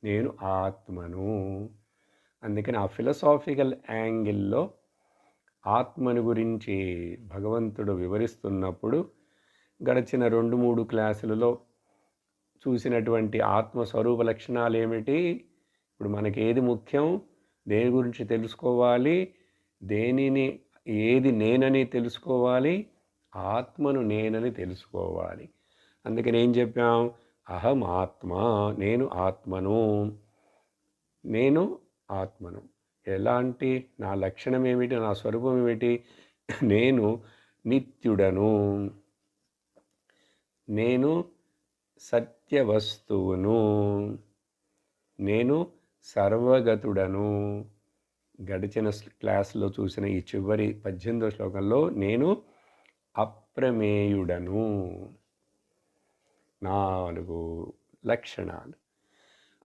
నేను ఆత్మను. అందుకని ఆ ఫిలసాఫికల్ యాంగిల్‌లో ఆత్మను గురించి భగవంతుడు వివరిస్తున్నప్పుడు గడిచిన 2, 3 క్లాసులలో చూసినటువంటి ఆత్మస్వరూప లక్షణాలు ఏమిటి? ఇప్పుడు మనకేది ముఖ్యం? దేని గురించి తెలుసుకోవాలి? దేనిని ఏది నేనని తెలుసుకోవాలి? ఆత్మను నేనని తెలుసుకోవాలి. అందుకని ఏం చెప్పాం? అహం ఆత్మ, నేను ఆత్మను. నేను ఆత్మను. ఎలాంటి నా లక్షణం ఏమిటి? నా స్వరూపం ఏమిటి? నేను నిత్యుడను. నేను సత్య వస్తువును. నేను సర్వగతుడను. గడిచిన క్లాసులో చూసిన ఈ చివరి 18వ శ్లోకంలో నేను అప్రమేయుడను. 4 లక్షణాలు.